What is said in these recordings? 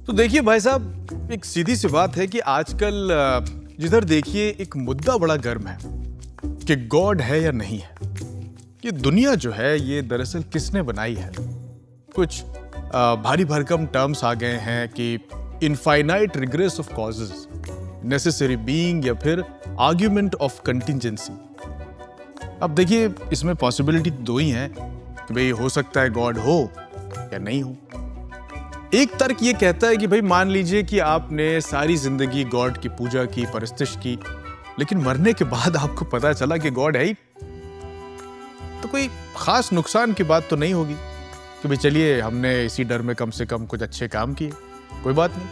तो देखिए भाई साहब, एक सीधी सी बात है कि आजकल जिधर देखिए एक मुद्दा बड़ा गर्म है कि गॉड है या नहीं है। ये दुनिया जो है ये दरअसल किसने बनाई है। कुछ भारी भरकम टर्म्स आ गए हैं कि infinite regress of causes, necessary being या फिर आर्ग्यूमेंट ऑफ कंटिजेंसी। अब देखिए इसमें पॉसिबिलिटी दो ही हैं कि भाई हो सकता है गॉड हो या नहीं हो। एक तर्क ये कहता है कि भाई मान लीजिए कि आपने सारी जिंदगी गॉड की पूजा की, परस्तिश की, लेकिन मरने के बाद आपको पता चला कि गॉड है ही, तो कोई खास नुकसान की बात तो नहीं होगी कि भाई चलिए हमने इसी डर में कम से कम कुछ अच्छे काम किए, कोई बात नहीं।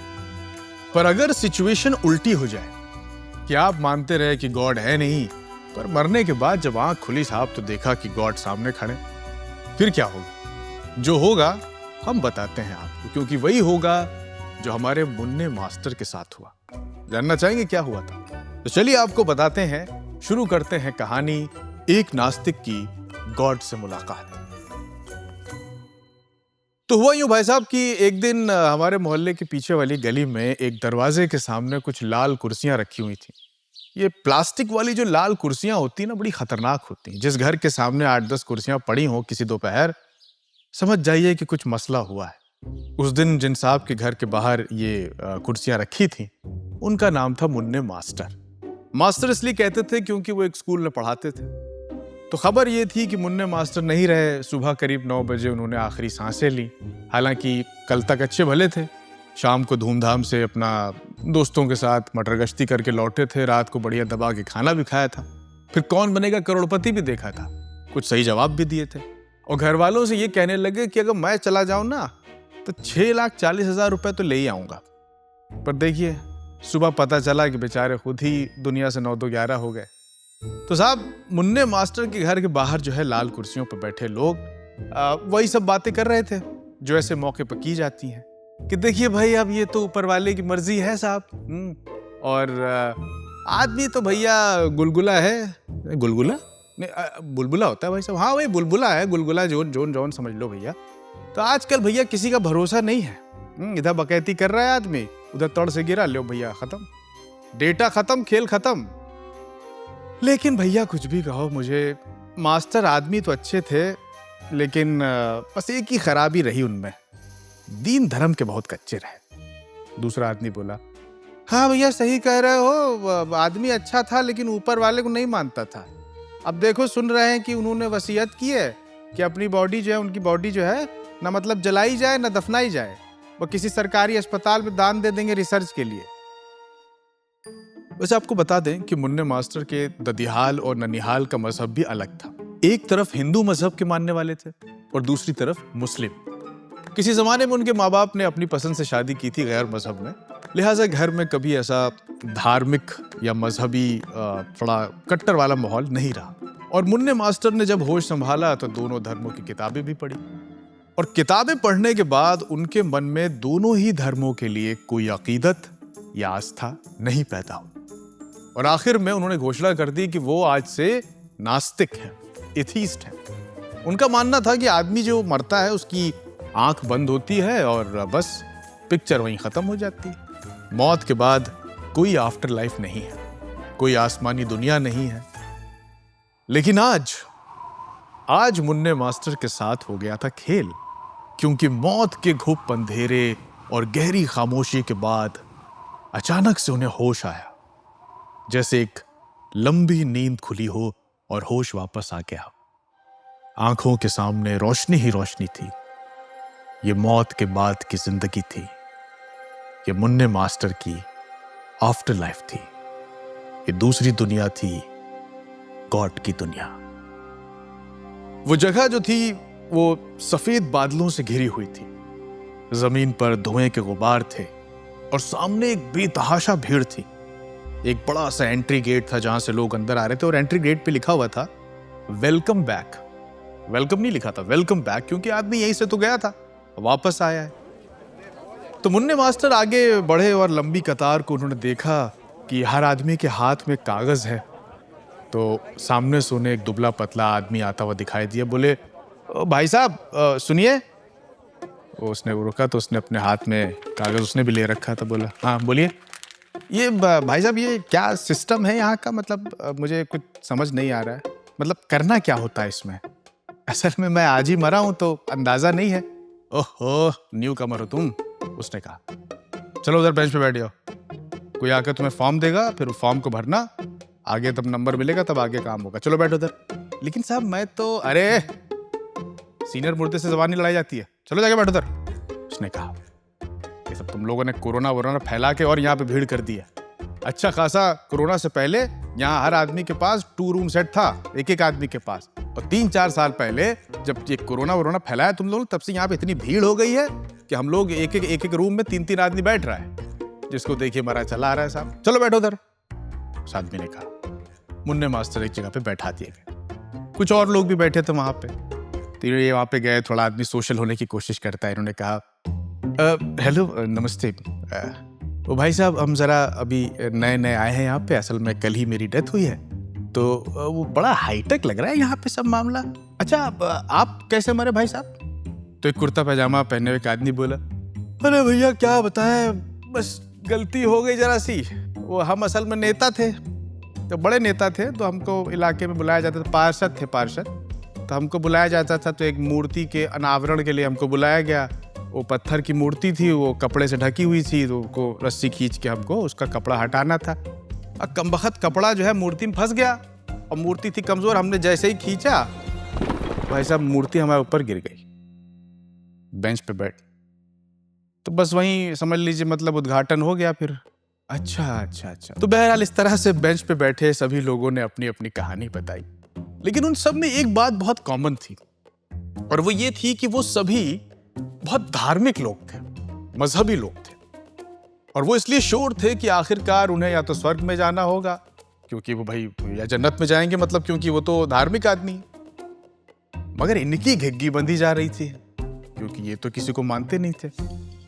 पर अगर सिचुएशन उल्टी हो जाए कि आप मानते रहे कि गॉड है नहीं, पर मरने के बाद जब आंख खुली साहब तो देखा कि गॉड सामने खड़े, फिर क्या होगा? जो होगा हम बताते हैं आपको, क्योंकि वही होगा जो हमारे मुन्ने मास्टर के साथ हुआ। जानना चाहेंगे क्या हुआ था? तो चलिए आपको बताते हैं। शुरू करते हैं कहानी एक नास्तिक की गॉड से मुलाकात। तो हुआ यूं भाई साहब कि एक दिन हमारे मोहल्ले के पीछे वाली गली में एक दरवाजे के सामने कुछ लाल कुर्सियां रखी हुई थी। ये प्लास्टिक वाली जो लाल कुर्सियां होती है ना, बड़ी खतरनाक होती हैं। जिस घर के सामने 8-10 कुर्सियां पड़ी हों किसी दोपहर, समझ जाइए कि कुछ मसला हुआ है। उस दिन जिन साहब के घर के बाहर ये कुर्सियां रखी थी, उनका नाम था मुन्ने मास्टर। मास्टर इसलिए कहते थे क्योंकि वो एक स्कूल में पढ़ाते थे। तो खबर ये थी कि मुन्ने मास्टर नहीं रहे। सुबह करीब 9 बजे उन्होंने आखिरी सांसें ली। हालांकि कल तक अच्छे भले थे, शाम को धूमधाम से अपना दोस्तों के साथ मटर गश्ती करके लौटे थे, रात को बढ़िया दबा के खाना भी खाया था, फिर कौन बनेगा करोड़पति भी देखा था, कुछ सही जवाब भी दिए थे, और घर वालों से ये कहने लगे कि अगर मैं चला जाऊं ना तो 6,40,000 रुपए तो ले ही आऊंगा। पर देखिए सुबह पता चला कि बेचारे खुद ही दुनिया से 9-2-11 हो गए। तो साहब मुन्ने मास्टर के घर के बाहर जो है लाल कुर्सियों पर बैठे लोग वही सब बातें कर रहे थे जो ऐसे मौके पर की जाती हैं कि देखिए भाई अब ये तो ऊपर वाले की मर्जी है साहब, और आदमी तो भैया गुलगुला है। गुलगुला बुलबुला होता है भाई साहब। हाँ भाई बुलबुला है, गुलगुला जोन समझ लो भैया। तो आजकल भैया किसी का भरोसा नहीं है। इधर बकैती कर रहा है आदमी, उधर तड़ से गिरा, लो भैया खत्म, डेटा खत्म, खेल खत्म। लेकिन भैया कुछ भी कहो मुझे, मास्टर आदमी तो अच्छे थे, लेकिन बस एक ही खराबी रही उनमें, दीन धर्म के बहुत कच्चे रहे। दूसरा आदमी बोला, हाँ भैया सही कह रहे हो, आदमी अच्छा था लेकिन ऊपर वाले को नहीं मानता था। अब देखो सुन रहे हैं कि उन्होंने वसीयत की है कि अपनी बॉडी जो है, उनकी बॉडी जो है ना मतलब जलाई जाए ना दफनाई जाए, वो किसी सरकारी अस्पताल में दान दे देंगे रिसर्च के लिए। वैसे आपको बता दें कि मुन्ने मास्टर के ददिहाल और ननिहाल का मजहब भी अलग था। एक तरफ हिंदू मजहब के मानने वाले थे और दूसरी तरफ मुस्लिम। किसी जमाने में उनके माँ बाप ने अपनी पसंद से शादी की थी गैर मजहब में, लिहाजा घर में कभी ऐसा धार्मिक या मजहबी थोड़ा कट्टर वाला माहौल नहीं रहा। और मुन्ने मास्टर ने जब होश संभाला तो दोनों धर्मों की किताबें भी पढ़ी, और किताबें पढ़ने के बाद उनके मन में दोनों ही धर्मों के लिए कोई अकीदत या आस्था नहीं पैदा हुई। और आखिर में उन्होंने घोषणा कर दी कि वो आज से नास्तिक हैं, एथीस्ट हैं। उनका मानना था कि आदमी जो मरता है उसकी आंख बंद होती है और बस पिक्चर वहीं खत्म हो जाती है। मौत के बाद कोई आफ्टर लाइफ नहीं है, कोई आसमानी दुनिया नहीं है। लेकिन आज मुन्ने मास्टर के साथ हो गया था खेल, क्योंकि मौत के घुप अंधेरे और गहरी खामोशी के बाद अचानक से उन्हें होश आया, जैसे एक लंबी नींद खुली हो और होश वापस आ गया। आंखों के सामने रोशनी ही रोशनी थी। ये मौत के बाद की जिंदगी थी, ये मुन्ने मास्टर की आफ्टर लाइफ थी, ये दूसरी दुनिया थी, गॉड की दुनिया। वो जगह जो थी वो सफेद बादलों से घिरी हुई थी, जमीन पर धुएं के गुबार थे और सामने एक बेतहाशा भीड़ थी। एक बड़ा सा एंट्री गेट था जहां से लोग अंदर आ रहे थे, और एंट्री गेट पे लिखा हुआ था वेलकम बैक। वेलकम नहीं लिखा था, वेलकम बैक, क्योंकि आदमी यहीं से तो गया था, वापस आया है। तो मुन्ने मास्टर आगे बढ़े और लंबी कतार को उन्होंने देखा कि हर आदमी के हाथ में कागज है। तो सामने से उन्हें एक दुबला पतला आदमी आता हुआ दिखाई दिया। बोले, भाई साहब सुनिए। वो उसने रुका तो उसने अपने हाथ में कागज़ उसने भी ले रखा था। बोला, हाँ बोलिए। ये भाई साहब ये क्या सिस्टम है यहाँ का, मतलब मुझे कुछ समझ नहीं आ रहा है, मतलब करना क्या होता है इसमें? असल में मैं आज ही मरा हूँ तो अंदाजा नहीं है। ओहो, न्यू कमर हो तुम, उसने कहा। चलो उधर बेंच पे बैठ जाओ, कोई आकर तुम्हें फॉर्म देगा, फिर फॉर्म को भरना, आगे तब नंबर मिलेगा, तब आगे काम होगा। चलो बैठो उधर। लेकिन साहब मैं तो, अरे सीनियर मुर्दे से जबान नहीं लड़ाई जाती है, चलो जाके बैठो उधर, उसने कहा। ये सब तुम लोगों ने कोरोना फैला के और यहाँ पे भीड़ कर दी है। अच्छा खासा कोरोना से पहले यहाँ हर आदमी के पास 2 रूम सेट था, एक आदमी के पास। और 3-4 साल पहले जब ये कोरोना फैलाया तुम लोग, तब से यहाँ पे इतनी भीड़ हो गई है कि हम लोग एक रूम में 3-3 आदमी बैठ रहा है, जिसको देखिए मरा चला आ रहा है साहब। चलो बैठो उधर, उस आदमी ने कहा। मुन्ने मास्टर एक जगह पे बैठा दिए गए, कुछ और लोग भी बैठे थे वहां पे। तो ये वहां पे गए, थोड़ा आदमी सोशल होने की कोशिश करता है। इन्होंने कहा, हेलो नमस्ते, वो भाई साहब हम जरा अभी नए आए हैं यहाँ पे, असल में कल ही मेरी डेथ हुई है, तो वो बड़ा हाईटेक लग रहा है यहाँ पे सब मामला। अच्छा आप कैसे मरे भाई साहब? तो एक कुर्ता पैजामा पहने हुए एक आदमी बोला, अरे भैया क्या बताएं, बस गलती हो गई जरा सी। वो हम असल में नेता थे, तो बड़े नेता थे, तो हमको इलाके में बुलाया जाता था, पार्षद थे पार्षद, तो हमको बुलाया जाता था। तो एक मूर्ति के अनावरण के लिए हमको बुलाया गया। वो पत्थर की मूर्ति थी, वो कपड़े से ढकी हुई थी, तो उसको रस्सी खींच के हमको उसका कपड़ा हटाना था। अब कमबख्त कपड़ा जो है मूर्ति में फंस गया, और मूर्ति थी कमजोर, हमने जैसे ही खींचा भाई साहब मूर्ति हमारे ऊपर गिर गई, बेंच पे बैठ। तो बस वहीं समझ लीजिए मतलब उद्घाटन हो गया फिर। अच्छा। तो बहरहाल इस तरह से बेंच पे बैठे सभी लोगों ने अपनी अपनी कहानी बताई, लेकिन उन सब में एक बात बहुत कॉमन थी, और वो ये थी कि वो सभी बहुत धार्मिक लोग थे, मजहबी लोग थे। और वो इसलिए श्योर थे कि आखिरकार उन्हें या तो स्वर्ग में जाना होगा, क्योंकि वो भाई, या जन्नत में जाएंगे मतलब, क्योंकि वो तो धार्मिक आदमी है। मगर इनकी घिग्गी बंधी जा रही थी, क्योंकि ये तो किसी को मानते नहीं थे।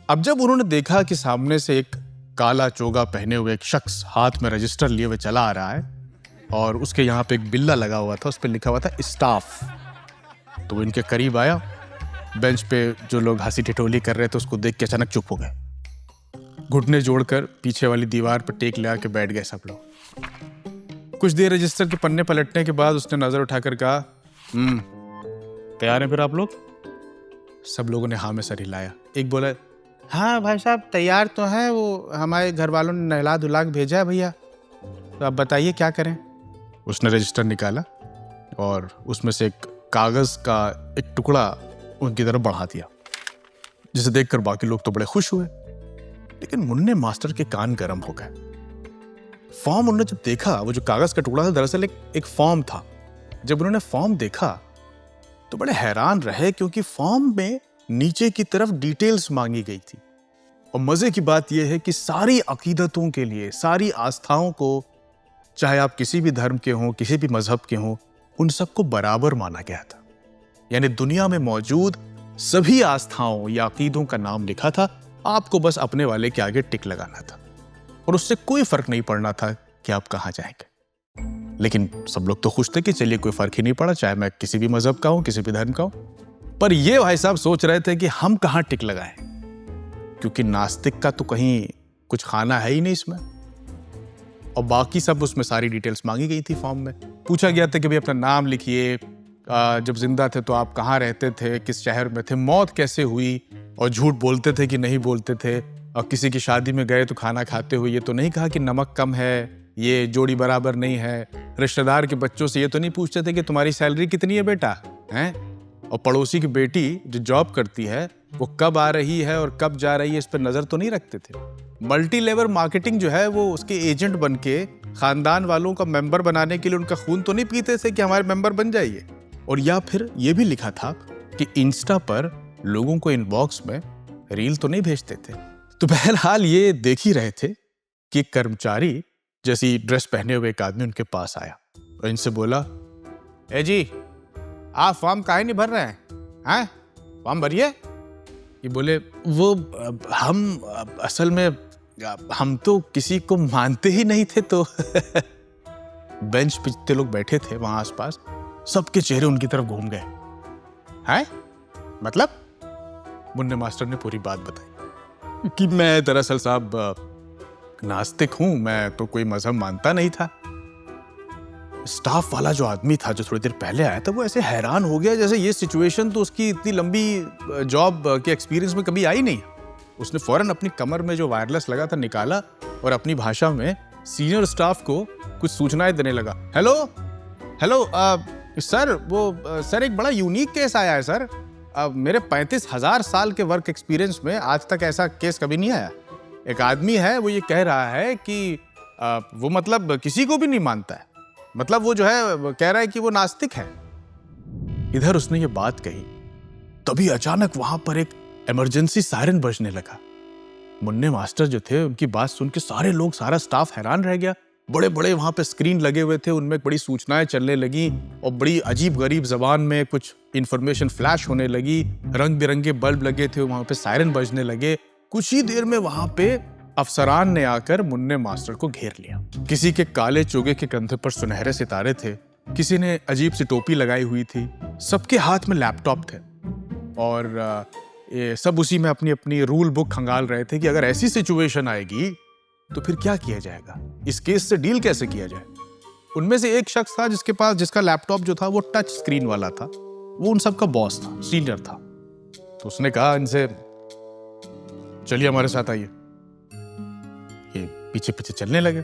अब जब उन्होंने देखा कि सामने से एक काला चोगा पहने हुए एक शख्स हाथ में रजिस्टर लिए हुए चला आ रहा है, और उसके यहाँ पे एक बिल्ला लगा हुआ था, उस पर लिखा हुआ था स्टाफ, तो वो इनके करीब आया। बेंच पे जो लोग हंसी ठिठोली कर रहे थे उसको देख के अचानक चुप हो गए, घुटने जोड़कर पीछे वाली दीवार पर टेक लगा के बैठ गए सब लोग। कुछ देर रजिस्टर के पन्ने पलटने के बाद उसने नजर उठाकर कहा, तैयार हैं फिर आप लोग? सब लोगों ने हाँ में सर हिलाया। एक बोला, हाँ भाई साहब तैयार तो हैं, वो हमारे घर वालों ने नहला धुला के भेजा है भैया, तो आप बताइए क्या करें। उसने रजिस्टर निकाला और उसमें से एक कागज का एक टुकड़ा उनकी तरफ बढ़ा दिया, जिसे देखकर बाकी लोग तो बड़े खुश हुए, लेकिन मुन्ने मास्टर के कान गर्म हो गए। फॉर्म उन्होंने जब देखा, वो जो कागज का टुकड़ा था दरअसल एक फॉर्म था। जब उन्होंने फॉर्म देखा तो बड़े हैरान रहे, क्योंकि फॉर्म में नीचे की तरफ डिटेल्स मांगी गई थी। और मजे की बात यह है कि सारी अकीदतों के लिए, सारी आस्थाओं को, चाहे आप किसी भी धर्म के हों, किसी भी मजहब के हों, उन सबको बराबर माना गया था। यानी दुनिया में मौजूद सभी आस्थाओं या अकीदों का नाम लिखा था, आपको बस अपने वाले के आगे टिक लगाना था, और उससे कोई फर्क नहीं पड़ना था कि आप कहां जाएंगे। लेकिन सब लोग तो खुश थे कि चलिए कोई फर्क ही नहीं पड़ा, चाहे मैं किसी भी मजहब का हूं, किसी भी धर्म का हूं। पर ये भाई साहब सोच रहे थे कि हम कहां टिक लगाएं, क्योंकि नास्तिक का तो कहीं कुछ खाना है ही नहीं इसमें। और बाकी सब, उसमें सारी डिटेल्स मांगी गई थी फॉर्म में। पूछा गया था कि भाई अपना नाम लिखिए, जब जिंदा थे तो आप कहाँ रहते थे, किस शहर में थे, मौत कैसे हुई, और झूठ बोलते थे कि नहीं बोलते थे, और किसी की शादी में गए तो खाना खाते हुए ये तो नहीं कहा कि नमक कम है, ये जोड़ी बराबर नहीं है। रिश्तेदार के बच्चों से ये तो नहीं पूछते थे कि तुम्हारी सैलरी कितनी है बेटा, हैं? और पड़ोसी की बेटी जो जॉब करती है वो कब आ रही है और कब जा रही है, इस पर नजर तो नहीं रखते थे। मल्टी लेवल मार्केटिंग जो है वो उसके एजेंट बन के खानदान वालों का मेंबर बनाने के लिए उनका खून तो नहीं पीते थे कि हमारे मेंबर बन जाइए। और या फिर ये भी लिखा था कि इंस्टा पर लोगों को इनबॉक्स में रील तो नहीं भेजते थे। तो बहरहाल ये देख ही रहे थे कि कर्मचारी जैसी ड्रेस पहने हुए एक आदमी उनके पास आया और इनसे बोला, ए जी आप फॉर्म काहे नहीं भर रहे हैं? फॉर्म भरिए। ये बोले, वो हम असल में हम तो किसी को मानते ही नहीं थे। तो बेंच पे जितने लोग बैठे थे वहां आसपास, सबके चेहरे उनकी तरफ घूम गए। हैं? मतलब मुन्ने मास्टर ने पूरी बात बताई कि मैं दरअसल साहब नास्तिक हूं, मैं तो कोई मजहब मानता नहीं था। स्टाफ वाला जो आदमी था जो थोड़ी देर पहले आया था, वो ऐसे हैरान हो गया जैसे ये सिचुएशन तो उसकी इतनी लंबी जॉब के एक्सपीरियंस में कभी आई नहीं। उसने फौरन अपनी कमर में जो वायरलेस लगा था निकाला और अपनी भाषा में सीनियर स्टाफ को कुछ सूचनाएं देने लगा। हेलो हेलो सर, सर एक बड़ा यूनिक केस आया है सर। मेरे 35,000 साल के वर्क एक्सपीरियंस में आज तक ऐसा केस कभी नहीं आया। एक आदमी है, वो ये कह रहा है कि वो मतलब किसी को भी नहीं मानता है, मतलब वो जो है कह रहा है कि वो नास्तिक है। इधर उसने ये बात कही, तभी अचानक वहां पर एक इमरजेंसी सायरन बजने लगा। मुन्ने मास्टर जो थे उनकी बात सुन के सारे लोग, सारा स्टाफ हैरान रह गया। बड़े बड़े वहां पे स्क्रीन लगे हुए थे, उनमें बड़ी सूचनाएं चलने लगी और बड़ी अजीब गरीब जबान में कुछ इंफॉर्मेशन फ्लैश होने लगी। रंग बिरंगे बल्ब लगे थे, वहां पे सायरन बजने लगे। कुछ ही देर में वहां पे अफसरान ने आकर मुन्ने मास्टर को घेर लिया। किसी के काले चोगे के कंधे पर सुनहरे सितारे थे, किसी ने अजीब सी टोपी लगाई हुई थी, सबके हाथ में लैपटॉप थे और ये सब उसी में अपनी अपनी रूल बुक खंगाल रहे थे कि अगर ऐसी सिचुएशन आएगी तो फिर क्या किया जाएगा, इस केस से डील कैसे किया जाए। उनमें से एक शख्स था जिसका लैपटॉप जो था वो टच स्क्रीन वाला था, वो उन सबका बॉस था, सीनियर था। तो उसने कहा इनसे, चलिए हमारे साथ आइए। ये पीछे पीछे चलने लगे।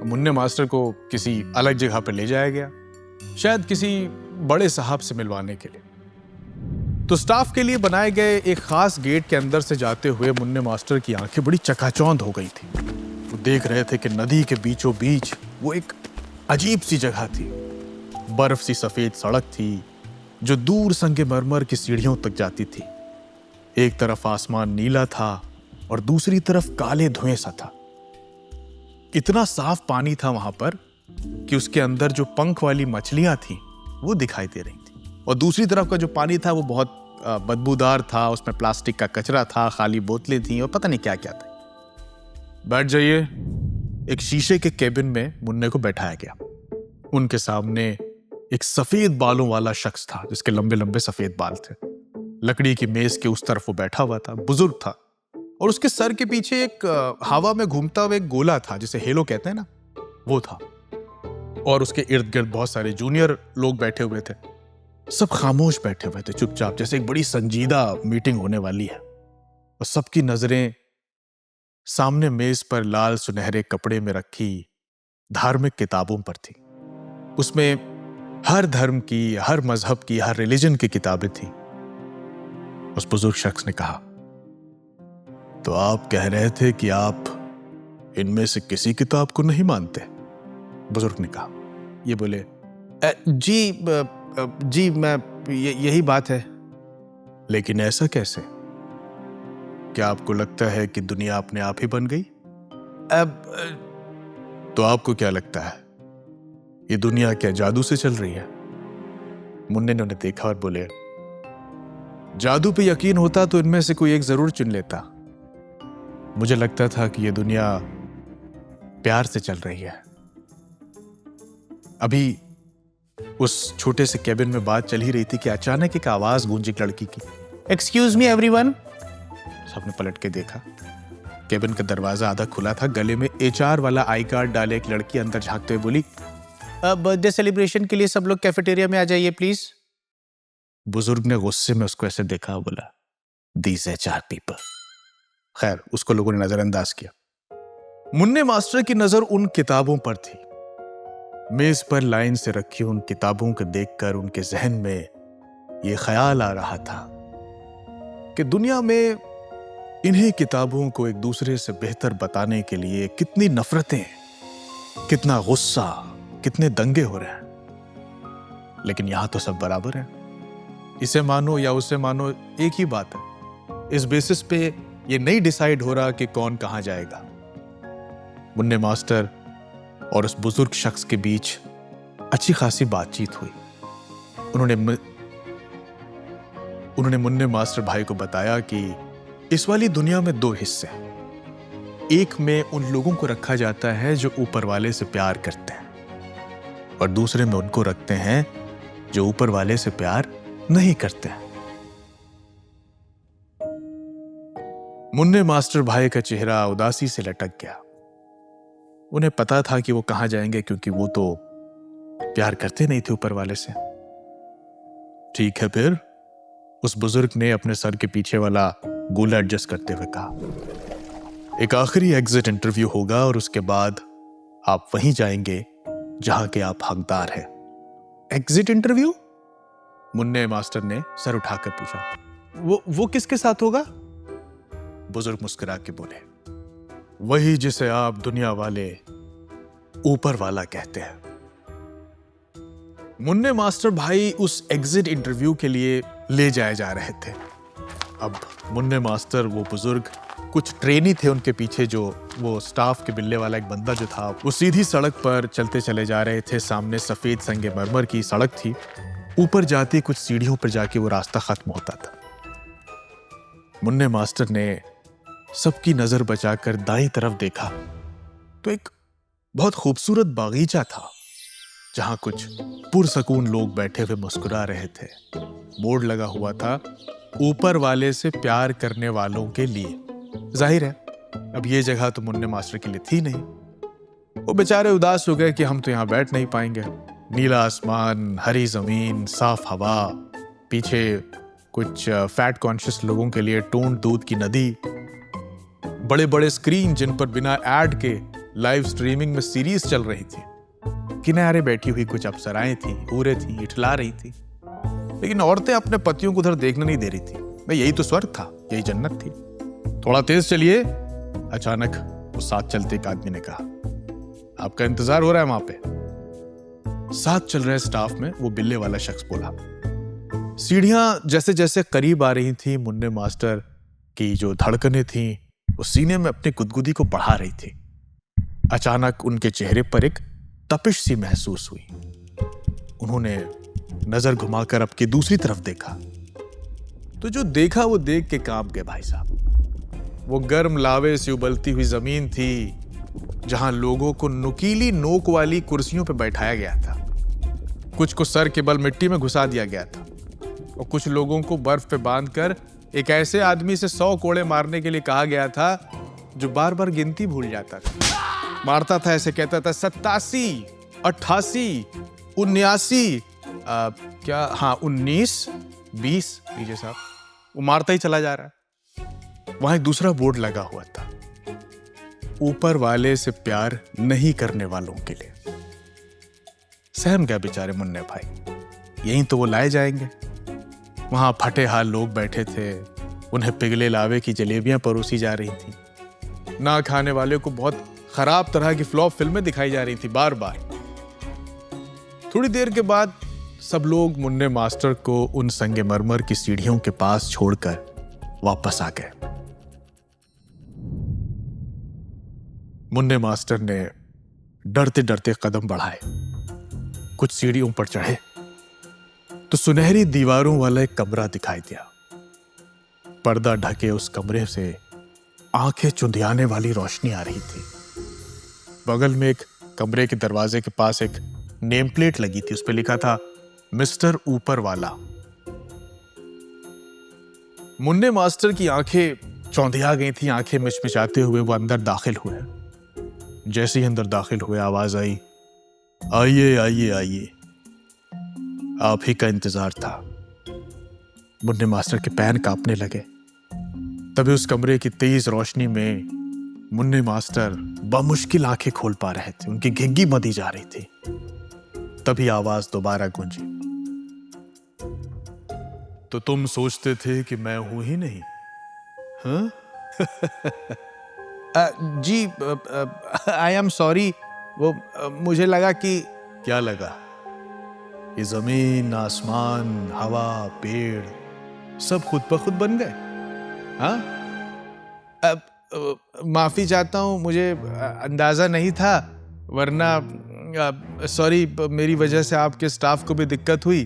मुन्ने मास्टर को किसी अलग जगह पर ले जाया गया, शायद किसी बड़े साहब से मिलवाने के लिए। तो स्टाफ के लिए बनाए गए एक खास गेट के अंदर से जाते हुए मुन्ने मास्टर की आंखें बड़ी चकाचौंध हो गई थी। वो देख रहे थे कि नदी के बीचों बीच वो एक अजीब सी जगह थी। बर्फ सी सफेद सड़क थी जो दूर संगमरमर की सीढ़ियों तक जाती थी। एक तरफ आसमान नीला था और दूसरी तरफ काले धुएं सा था। इतना साफ पानी था वहां पर कि उसके अंदर जो पंख वाली मछलियां थी वो दिखाई दे रही थी, और दूसरी तरफ का जो पानी था वो बहुत बदबूदार था। उसमें प्लास्टिक का कचरा था, खाली बोतलें थी और पता नहीं क्या क्या था। बैठ जाइए। एक शीशे के केबिन में मुन्ने को बैठाया गया। उनके सामने एक सफेद बालों वाला शख्स था जिसके लंबे लंबे सफेद बाल थे। लकड़ी की मेज के उस तरफ वो बैठा हुआ था, बुजुर्ग था, और उसके सर के पीछे एक हवा में घूमता हुआ एक गोला था जिसे हेलो कहते हैं ना, वो था। और उसके इर्द गिर्द बहुत सारे जूनियर लोग बैठे हुए थे। सब खामोश बैठे हुए थे, चुपचाप, जैसे एक बड़ी संजीदा मीटिंग होने वाली है। और सबकी नजरें सामने मेज पर लाल सुनहरे कपड़े में रखी धार्मिक किताबों पर थी। उसमें हर धर्म की, हर मजहब की, हर रिलीजन की किताबें थी। उस बुजुर्ग शख्स ने कहा, तो आप कह रहे थे कि आप इनमें से किसी किताब को नहीं मानते? बुजुर्ग ने कहा। ये बोले, जी मैं यही बात है। लेकिन ऐसा कैसे? क्या आपको लगता है कि दुनिया अपने आप ही बन गई? तो आपको क्या लगता है, ये दुनिया क्या जादू से चल रही है? मुन्ने ने उन्हें देखा और बोले, जादू पे यकीन होता तो इनमें से कोई एक जरूर चुन लेता। मुझे लगता था कि ये दुनिया प्यार से चल रही है। अभी उस छोटे से केबिन में बात चल ही रही थी कि अचानक एक आवाज गूंजी एक लड़की की, एक्सक्यूज मी एवरीवन। सबने पलट के देखा। केबिन का दरवाजा आधा खुला था। गले में HR वाला आई कार्ड डाले एक लड़की अंदर झांकते हुए बोली, बर्थडे सेलिब्रेशन के लिए सब लोग कैफेटेरिया में आ जाइए प्लीज। बुजुर्ग ने गुस्से में उसको ऐसे देखा, बोला, दीज HR पीपल। खैर, उसको लोगों ने नजरअंदाज किया। मुन्ने मास्टर की नजर उन किताबों पर थी। मेज पर लाइन से रखी उन किताबों को देखकर उनके जहन में यह ख्याल आ रहा था कि दुनिया में इन्हीं किताबों को एक दूसरे से बेहतर बताने के लिए कितनी नफरतें, कितना गुस्सा, कितने दंगे हो रहे हैं। लेकिन यहां तो सब बराबर है। इसे मानो या उसे मानो, एक ही बात है। इस बेसिस पे ये नहीं डिसाइड हो रहा कि कौन कहां जाएगा। मुन्ने मास्टर और उस बुजुर्ग शख्स के बीच अच्छी खासी बातचीत हुई। उन्होंने मुन्ने मास्टर भाई को बताया कि इस वाली दुनिया में 2 हिस्से हैं। एक में उन लोगों को रखा जाता है जो ऊपर वाले से प्यार करते हैं, और दूसरे में उनको रखते हैं जो ऊपर वाले से प्यार नहीं करते हैं। मुन्ने मास्टर भाई का चेहरा उदासी से लटक गया। उन्हें पता था कि वो कहां जाएंगे, क्योंकि वो तो प्यार करते नहीं थे ऊपर वाले से। ठीक है फिर, उस बुजुर्ग ने अपने सर के पीछे वाला गोला एडजस्ट करते हुए कहा। एक आखिरी एग्जिट इंटरव्यू होगा और उसके बाद आप वहीं जाएंगे जहां के आप हकदार हैं। Exit interview? मुन्ने मास्टर ने सर उठाकर पूछा। वो किसके साथ होगा? बुजुर्ग मुस्कुरा के बोले, वही जिसे आप दुनिया वाले ऊपर वाला कहते हैं। मुन्ने मास्टर भाई उस एग्जिट इंटरव्यू के लिए ले जाए जा रहे थे। अब मुन्ने मास्टर, वो बुजुर्ग, कुछ ट्रेनी थे उनके पीछे, जो वो स्टाफ के बिल्ले वाला एक बंदा जो था, वो सीधी सड़क पर चलते चले जा रहे थे। सामने सफेद संगमरमर की सड़क थी। ऊपर जाती कुछ सीढ़ियों पर जाके वो रास्ता खत्म होता था। मुन्ने मास्टर ने सबकी नजर बचाकर दाईं तरफ देखा तो एक बहुत खूबसूरत बागीचा था, जहां कुछ पुरसकून लोग बैठे हुए मुस्कुरा रहे थे। बोर्ड लगा हुआ था, ऊपर वाले से प्यार करने वालों के लिए। जाहिर है अब ये जगह तो मुन्ने मास्टर के लिए थी नहीं। वो बेचारे उदास हो गए कि हम तो यहां बैठ नहीं पाएंगे। नीला आसमान, हरी जमीन, साफ हवा, पीछे कुछ फैट कॉन्शियस लोगों के लिए टोंड दूध की नदी, बड़े बड़े स्क्रीन जिन पर बिना एड के लाइव स्ट्रीमिंग में सीरीज चल रही थी। किनारे बैठी हुई कुछ अप्सराएं थी, हूरें थी, इठला रही थी, लेकिन औरतें अपने पतियों को उधर देखने नहीं दे रही थी। भाई यही तो स्वर्ग था, यही जन्नत थी। थोड़ा तेज चलिए, अचानक वो साथ चलते एक आदमी ने कहा। आपका इंतजार हो रहा है वहां पे। साथ चल रहे स्टाफ में वो बिल्ले वाला शख्स बोला। सीढ़ियां जैसे जैसे करीब आ रही थी, मुन्ने मास्टर की जो धड़कनें थी वो सीने में अपनी गुदगुदी को बढ़ा रही थी। अचानक उनके चेहरे पर एक तपिश सी महसूस हुई। उन्होंने नजर घुमाकर अब की दूसरी तरफ देखा तो जो देखा वो देख के कांप गए भाई साहब। वो गर्म लावे से उबलती हुई जमीन थी, जहां लोगों को नुकीली नोक वाली कुर्सियों पर बैठाया गया था। कुछ को सर के बल मिट्टी में घुसा दिया गया था और कुछ लोगों को बर्फ पे बांधकर एक ऐसे आदमी से 100 कोड़े मारने के लिए कहा गया था जो बार बार गिनती भूल जाता था। मारता था ऐसे, कहता था 87, 88, 79, क्या, हाँ 19, 20, लीजिए साहब। वो मारता ही चला जा रहा है। वहां एक दूसरा बोर्ड लगा हुआ था, ऊपर वाले से प्यार नहीं करने वालों के लिए। सहम गया बेचारे मुन्ने भाई, यहीं तो वो लाए जाएंगे। वहां फटे हाल लोग बैठे थे, उन्हें पिघले लावे की जलेबियां परोसी जा रही थी। ना खाने वाले को बहुत खराब तरह की फ्लॉप फिल्में दिखाई जा रही थी बार बार। थोड़ी देर के बाद सब लोग मुन्ने मास्टर को उन संगमरमर की सीढ़ियों के पास छोड़कर वापस आ गए। मुन्ने मास्टर ने डरते डरते कदम बढ़ाए। कुछ सीढ़ियों पर चढ़े तो सुनहरी दीवारों वाला एक कमरा दिखाई दिया। पर्दा ढके उस कमरे से आंखें चुंधियाने वाली रोशनी आ रही थी। बगल में एक कमरे के दरवाजे के पास एक नेम प्लेट लगी थी, उस पर लिखा था मिस्टर ऊपर वाला। मुन्ने मास्टर की आंखें चौंधिया गई थी। आंखें मिचमिचाते हुए वो अंदर दाखिल हुए। जैसे ही अंदर दाखिल हुए आवाज आई, आइए आइए आइए, आप ही का इंतजार था। मुन्ने मास्टर के पैर कांपने लगे। तभी उस कमरे की तेज रोशनी में मुन्ने मास्टर बमुश्किल आंखें खोल पा रहे थे। उनकी घिग्गी बंधी जा रही थी। तभी आवाज दोबारा गूंजी, तो तुम सोचते थे कि मैं हूं ही नहीं, हाँ? जी, आई एम सॉरी। वो मुझे लगा कि। क्या लगा? ये जमीन, आसमान, हवा, पेड़ सब खुद ब खुद बन गए? हाँ? माफी चाहता हूं, मुझे अंदाजा नहीं था, वरना सॉरी, मेरी वजह से आपके स्टाफ को भी दिक्कत हुई।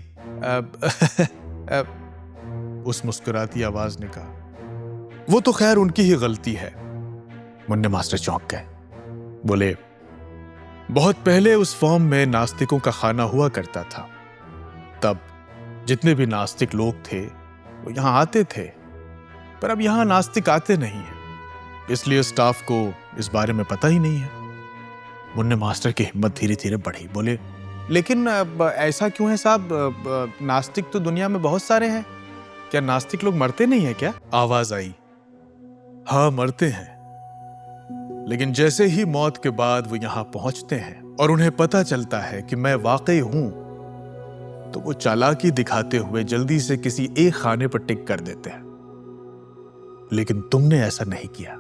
उस मुस्कुराती आवाज ने कहा। वो तो खैर उनकी ही गलती है। मुन्ने मास्टर चौंक गए। बोले, बहुत पहले उस फॉर्म में नास्तिकों का खाना हुआ करता था। तब जितने भी नास्तिक लोग थे वो यहां आते थे, पर अब यहां नास्तिक आते नहीं हैं। इसलिए स्टाफ को इस बारे में पता ही नहीं है। मुन्ने मास्टर की हिम्मत धीरे धीरे बढ़ी। बोले, लेकिन ऐसा क्यों है साहब? नास्तिक तो दुनिया में बहुत सारे हैं। क्या नास्तिक लोग मरते नहीं है क्या? आवाज आई, हाँ मरते हैं, लेकिन जैसे ही मौत के बाद वो यहां पहुंचते हैं और उन्हें पता चलता है कि मैं वाकई हूं, तो वो चालाकी दिखाते हुए जल्दी से किसी एक खाने पर टिक कर देते हैं। लेकिन तुमने ऐसा नहीं किया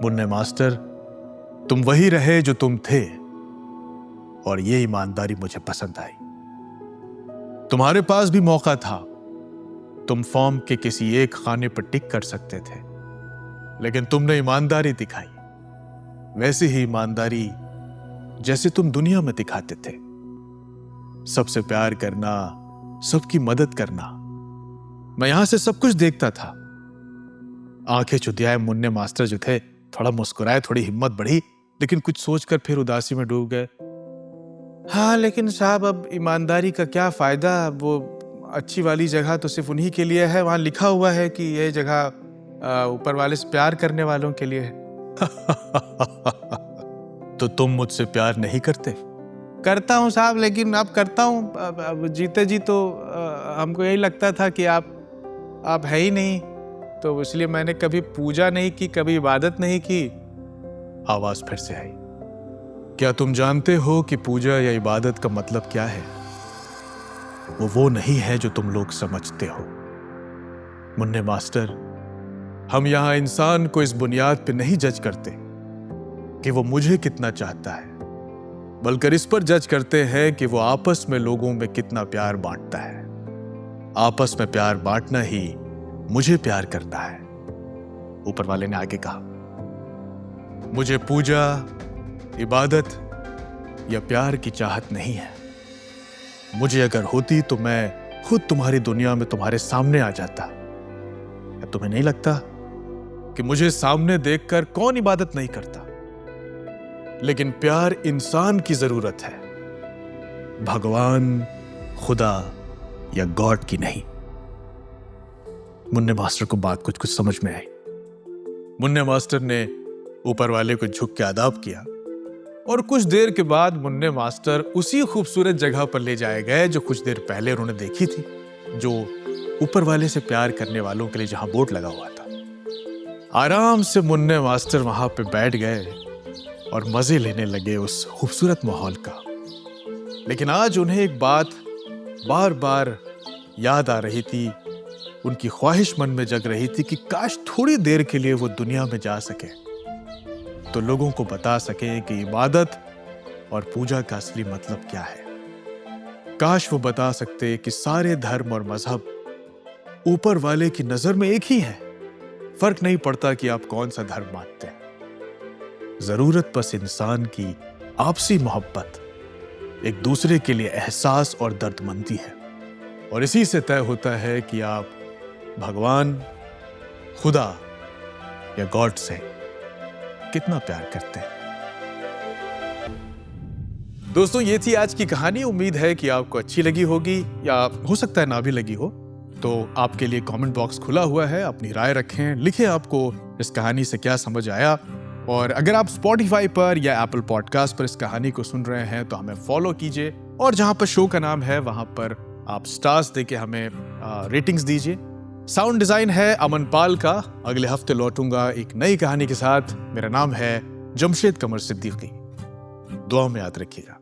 मुन्ने मास्टर। तुम वही रहे जो तुम थे, और ये ईमानदारी मुझे पसंद आई। तुम्हारे पास भी मौका था, तुम फॉर्म के किसी एक खाने पर टिक कर सकते थे, लेकिन तुमने ईमानदारी दिखाई, वैसी ही ईमानदारी जैसे तुम दुनिया में दिखाते थे। सबसे प्यार करना, सबकी मदद करना। मैं यहां से सब कुछ देखता था। आंखें चुदियाए मुन्ने मास्टर जो थे थोड़ा मुस्कुराए, थोड़ी हिम्मत बढ़ी, लेकिन कुछ सोचकर फिर उदासी में डूब गए। हाँ लेकिन साहब, अब ईमानदारी का क्या फायदा? वो अच्छी वाली जगह तो सिर्फ उन्हीं के लिए है। वहां लिखा हुआ है कि यह जगह ऊपर वाले से प्यार करने वालों के लिए है। तो तुम मुझसे प्यार नहीं करते? करता हूं साहब, लेकिन अब करता हूं। अब जीते जी तो हमको यही लगता था कि आप है ही नहीं, तो इसलिए मैंने कभी पूजा नहीं की, कभी इबादत नहीं की। आवाज फिर से आई, क्या तुम जानते हो कि पूजा या इबादत का मतलब क्या है? वो नहीं है जो तुम लोग समझते हो मुन्ने मास्टर। हम यहां इंसान को इस बुनियाद पे नहीं जज करते कि वो मुझे कितना चाहता है, बल्कि इस पर जज करते हैं कि वो आपस में लोगों में कितना प्यार बांटता है। आपस में प्यार बांटना ही मुझे प्यार करता है। ऊपर वाले ने आगे कहा, मुझे पूजा, इबादत या प्यार की चाहत नहीं है। मुझे अगर होती तो मैं खुद तुम्हारी दुनिया में तुम्हारे सामने आ जाता। क्या तुम्हें नहीं लगता कि मुझे सामने देखकर कौन इबादत नहीं करता? लेकिन प्यार इंसान की जरूरत है, भगवान, खुदा या गॉड की नहीं। मुन्ने मास्टर को बात कुछ समझ में आई। मुन्ने मास्टर ने ऊपर वाले को झुक के आदाब किया, और कुछ देर के बाद मुन्ने मास्टर उसी खूबसूरत जगह पर ले जाए गए जो कुछ देर पहले उन्होंने देखी थी, जो ऊपर वाले से प्यार करने वालों के लिए जहां बोर्ड लगा हुआ था। आराम से मुन्ने मास्टर वहां पे बैठ गए और मजे लेने लगे उस खूबसूरत माहौल का। लेकिन आज उन्हें एक बात बार बार याद आ रही थी। उनकी ख्वाहिश मन में जग रही थी कि काश थोड़ी देर के लिए वो दुनिया में जा सके, तो लोगों को बता सके कि इबादत और पूजा का असली मतलब क्या है। काश वो बता सकते कि सारे धर्म और मजहब ऊपर वाले की नजर में एक ही हैं। फर्क नहीं पड़ता कि आप कौन सा धर्म मानते हैं। जरूरत बस इंसान की आपसी मोहब्बत, एक दूसरे के लिए एहसास और दर्दमंदी है, और इसी से तय होता है कि आप भगवान, खुदा या गॉड से कितना प्यार करते हैं। दोस्तों, ये थी आज की कहानी। उम्मीद है कि आपको अच्छी लगी होगी, या हो सकता है ना भी लगी हो। तो आपके लिए कमेंट बॉक्स खुला हुआ है, अपनी राय रखें, लिखें आपको इस कहानी से क्या समझ आया। और अगर आप स्पॉटिफाई पर या एप्पल पॉडकास्ट पर इस कहानी को सुन रहे हैं तो हमें फॉलो कीजिए, और जहां पर शो का नाम है वहां पर आप स्टार्स देके हमें रेटिंग्स दीजिए। साउंड डिजाइन है अमन पाल का। अगले हफ्ते लौटूंगा एक नई कहानी के साथ। मेरा नाम है जमशेद कमर सिद्दीकी। दुआ में याद रखिएगा।